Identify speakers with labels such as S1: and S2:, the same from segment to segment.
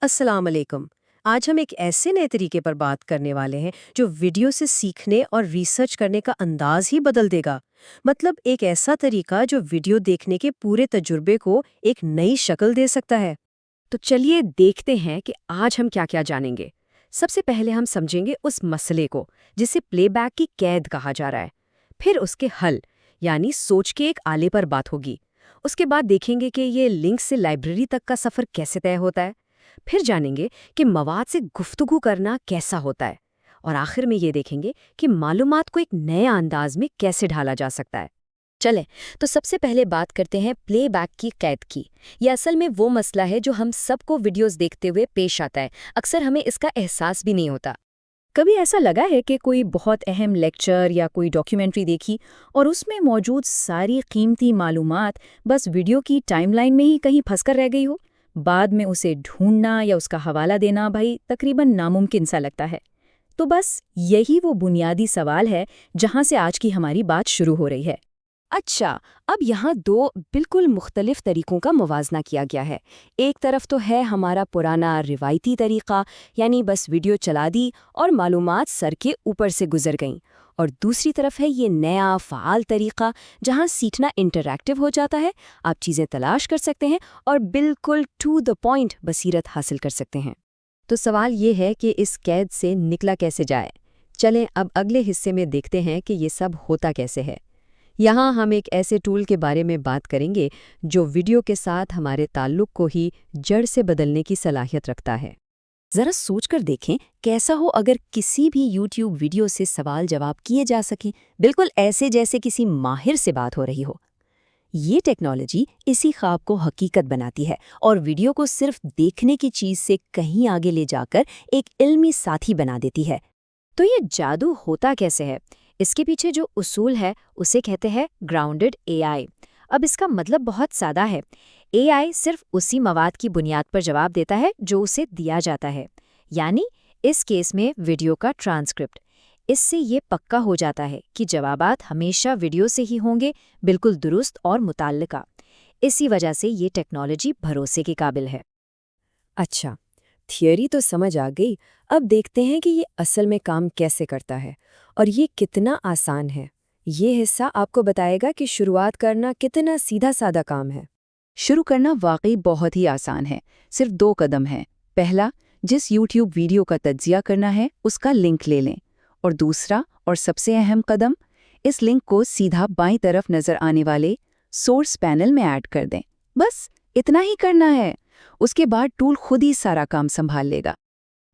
S1: السلام علیکم۔ آج ہم ایک ایسے نئے طریقے پر بات کرنے والے ہیں جو ویڈیو سے سیکھنے اور ریسرچ کرنے کا انداز ہی بدل دے گا۔ مطلب ایک ایسا طریقہ جو ویڈیو دیکھنے کے پورے تجربے کو ایک نئی شکل دے سکتا ہے۔
S2: تو چلیے دیکھتے ہیں کہ آج ہم کیا کیا جانیں گے۔ سب سے پہلے ہم سمجھیں گے اس مسئلے کو جسے پلے بیک کی قید کہا جا رہا ہے، پھر اس کے حل یعنی سوچ کے ایک آلے پر بات ہوگی۔ اس کے بعد دیکھیں گے کہ یہ لنک سے لائبریری تک کا سفر کیسے طے ہوتا ہے، پھر جانیں گے کہ مواد سے گفتگو کرنا کیسا ہوتا ہے، اور آخر میں یہ دیکھیں گے کہ معلومات کو ایک نئے انداز میں کیسے ڈھالا جا سکتا ہے۔ چلیں تو سب سے پہلے بات کرتے ہیں پلے بیک کی قید کی۔ یہ اصل میں وہ مسئلہ ہے جو ہم سب کو ویڈیوز دیکھتے ہوئے پیش آتا ہے، اکثر ہمیں اس کا احساس بھی نہیں ہوتا۔
S3: کبھی ایسا لگا ہے کہ کوئی بہت اہم لیکچر یا کوئی ڈاکیومنٹری دیکھی اور اس میں موجود ساری قیمتی معلومات بس ویڈیو کی ٹائم لائن میں ہی کہیں پھنس کر رہ گئی ہو؟ بعد میں اسے ڈھونڈنا یا اس کا حوالہ دینا بھائی تقریباً ناممکن سا لگتا ہے۔ تو بس یہی وہ بنیادی سوال ہے جہاں سے آج کی ہماری بات شروع ہو رہی ہے۔
S2: اچھا، اب یہاں دو بالکل مختلف طریقوں کا موازنہ کیا گیا ہے۔ ایک طرف تو ہے ہمارا پرانا روایتی طریقہ، یعنی بس ویڈیو چلا دی اور معلومات سر کے اوپر سے گزر گئیں، اور دوسری طرف ہے یہ نیا فعال طریقہ جہاں سیکھنا انٹریکٹیو ہو جاتا ہے، آپ چیزیں تلاش کر سکتے ہیں اور بالکل ٹو دا پوائنٹ بصیرت حاصل کر سکتے ہیں۔ تو سوال یہ ہے کہ اس قید سے نکلا کیسے جائے؟ چلیں اب اگلے حصے میں دیکھتے ہیں کہ یہ سب ہوتا کیسے ہے۔ یہاں ہم ایک ایسے ٹول کے بارے میں بات کریں گے جو ویڈیو کے ساتھ ہمارے تعلق کو ہی جڑ سے بدلنے کی صلاحیت رکھتا ہے۔ ذرا سوچ کر دیکھیں کیسا ہو اگر کسی بھی یوٹیوب ویڈیو سے سوال جواب کیے جا سکیں، بالکل ایسے جیسے کسی ماہر سے بات ہو رہی ہو۔ یہ ٹیکنالوجی اسی خواب کو حقیقت بناتی ہے اور ویڈیو کو صرف دیکھنے کی چیز سے کہیں آگے لے جا کر ایک علمی ساتھی بنا دیتی ہے۔ تو یہ جادو ہوتا کیسے ہے؟ اس کے پیچھے جو اصول ہے اسے کہتے ہیں گراؤنڈڈ اے آئی۔ اب اس کا مطلب بہت سادہ ہے۔ اے آئی صرف اسی مواد کی بنیاد پر جواب دیتا ہے جو اسے دیا جاتا ہے، یعنی اس کیس میں ویڈیو کا ٹرانسکرپٹ۔ اس سے یہ پکا ہو جاتا ہے کہ جوابات ہمیشہ ویڈیو سے ہی ہوں گے، بالکل درست اور متعلقہ۔ اسی وجہ سے یہ ٹیکنالوجی بھروسے کے قابل ہے۔ اچھا، تھیوری تو سمجھ آ گئی، اب دیکھتے ہیں کہ یہ اصل میں کام کیسے کرتا ہے اور یہ کتنا آسان ہے۔ یہ حصہ آپ کو بتائے گا کہ شروعات کرنا کتنا سیدھا سادہ کام ہے۔
S3: شروع کرنا واقعی بہت ہی آسان ہے، صرف 2 قدم ہیں۔ پہلا، جس یوٹیوب ویڈیو کا تجزیہ کرنا ہے اس کا لنک لے لیں، اور دوسرا اور سب سے اہم قدم، اس لنک کو سیدھا بائیں طرف نظر آنے والے سورس پینل میں ایڈ کر دیں۔ بس اتنا ہی کرنا ہے، اس کے بعد ٹول خود ہی سارا کام سنبھال لے گا۔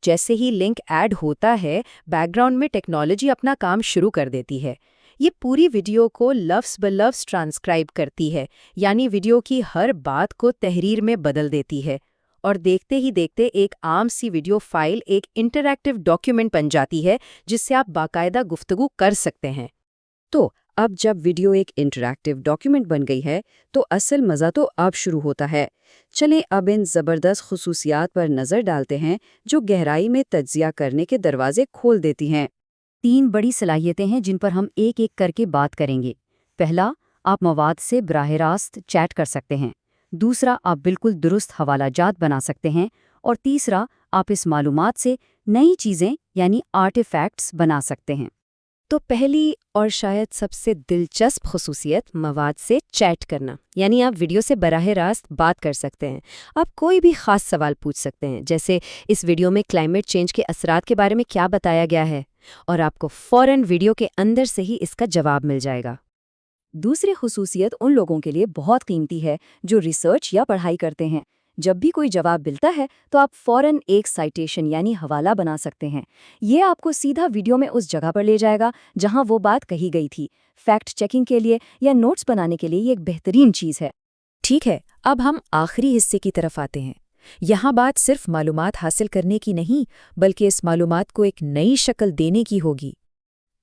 S2: جیسے ہی لنک ایڈ ہوتا ہے، بیک گراؤنڈ میں ٹیکنالوجی اپنا کام شروع کر دیتی ہے۔ یہ پوری ویڈیو کو لفظ بلفظ ٹرانسکرائب کرتی ہے، یعنی ویڈیو کی ہر بات کو تحریر میں بدل دیتی ہے، اور دیکھتے ہی دیکھتے ایک عام سی ویڈیو فائل ایک انٹریکٹیو ڈاکیومنٹ بن جاتی ہے جس سے آپ باقاعدہ گفتگو کر سکتے ہیں۔ تو اب جب ویڈیو ایک انٹریکٹیو ڈاکیومنٹ بن گئی ہے تو اصل مزہ تو اب شروع ہوتا ہے۔ چلیں اب ان زبردست خصوصیات پر نظر ڈالتے ہیں جو گہرائی میں تجزیہ کرنے کے دروازے کھول دیتی ہیں۔
S3: 3 بڑی صلاحیتیں ہیں جن پر ہم ایک ایک کر کے بات کریں گے۔ پہلا، آپ مواد سے براہ راست چیٹ کر سکتے ہیں۔ دوسرا، آپ بالکل درست حوالہ جات بنا سکتے ہیں۔ اور تیسرا، آپ اس معلومات سے نئی چیزیں یعنی آرٹیفیکٹس بنا سکتے ہیں۔
S2: تو پہلی اور شاید سب سے دلچسپ خصوصیت مواد سے چیٹ کرنا، یعنی آپ ویڈیو سے براہ راست بات کر سکتے ہیں۔ آپ کوئی بھی خاص سوال پوچھ سکتے ہیں، جیسے اس ویڈیو میں کلائمیٹ چینج کے اثرات کے بارے میں کیا بتایا گیا ہے، اور آپ کو فوراً ویڈیو کے اندر سے ہی اس کا جواب مل جائے گا۔
S3: دوسری خصوصیت ان لوگوں کے لیے بہت قیمتی ہے جو ریسرچ یا پڑھائی کرتے ہیں۔ جب بھی کوئی جواب ملتا ہے تو آپ فوراً ایک سائٹیشن یعنی حوالہ بنا سکتے ہیں۔ یہ آپ کو سیدھا ویڈیو میں اس جگہ پر لے جائے گا جہاں وہ بات کہی گئی تھی۔ فیکٹ چیکنگ کے لیے یا نوٹس بنانے کے لیے یہ ایک بہترین چیز ہے۔
S2: ٹھیک ہے، اب ہم آخری حصے کی طرف آتے ہیں۔ یہاں بات صرف معلومات حاصل کرنے کی نہیں، بلکہ اس معلومات کو ایک نئی شکل دینے کی ہوگی۔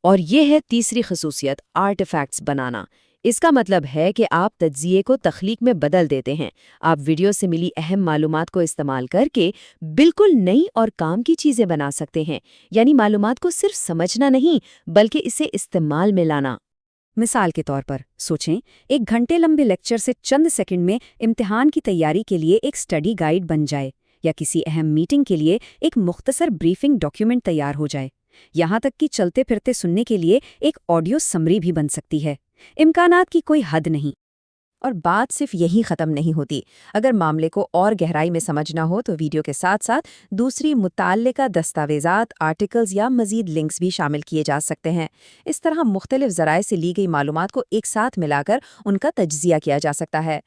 S2: اور یہ ہے تیسری خصوصیت، آرٹیفیکٹس بنانا۔ اس کا مطلب ہے کہ آپ تجزیے کو تخلیق میں بدل دیتے ہیں۔ آپ ویڈیو سے ملی اہم معلومات کو استعمال کر کے بالکل نئی اور کام کی چیزیں بنا سکتے ہیں، یعنی معلومات کو صرف سمجھنا نہیں بلکہ اسے استعمال میں لانا۔
S3: مثال کے طور پر سوچیں، 1 گھنٹے لمبے لیکچر سے چند سیکنڈ میں امتحان کی تیاری کے لیے ایک سٹڈی گائیڈ بن جائے۔
S2: یا کسی اہم میٹنگ کے لیے ایک مختصر بریفنگ ڈاکیومنٹ تیار ہو جائے۔ یہاں تک کہ چلتے پھرتے سننے کے لیے ایک آڈیو سمری بھی بن سکتی ہے۔ امکانات کی کوئی حد نہیں۔
S4: اور بات صرف یہی ختم نہیں ہوتی۔ اگر معاملے کو اور گہرائی میں سمجھنا ہو تو ویڈیو کے ساتھ ساتھ دوسری متعلقہ دستاویزات، آرٹیکلز یا مزید لنکس بھی شامل کیے جا سکتے ہیں۔ اس طرح مختلف ذرائع سے لی گئی معلومات کو ایک ساتھ ملا کر ان کا تجزیہ کیا جا سکتا ہے۔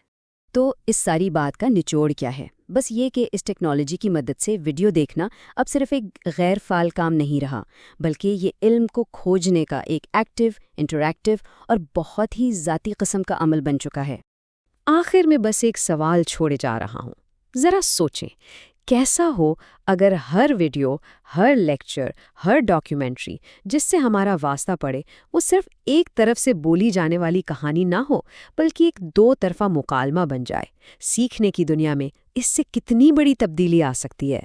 S2: تو اس ساری بات کا نچوڑ کیا ہے؟ بس یہ کہ اس ٹیکنالوجی کی مدد سے ویڈیو دیکھنا اب صرف ایک غیر فعال کام نہیں رہا، بلکہ یہ علم کو کھوجنے کا ایک ایکٹیو، انٹریکٹیو اور بہت ہی ذاتی قسم کا عمل بن چکا ہے۔
S1: آخر میں بس ایک سوال چھوڑے جا رہا ہوں، ذرا سوچیں، کیسا ہو اگر ہر ویڈیو، ہر لیکچر، ہر ڈاکیومنٹری جس سے ہمارا واسطہ پڑے وہ صرف ایک طرف سے بولی جانے والی کہانی نہ ہو، بلکہ ایک دو طرفہ مکالمہ بن جائے۔ سیکھنے کی دنیا میں اس سے کتنی بڑی تبدیلی آ سکتی ہے۔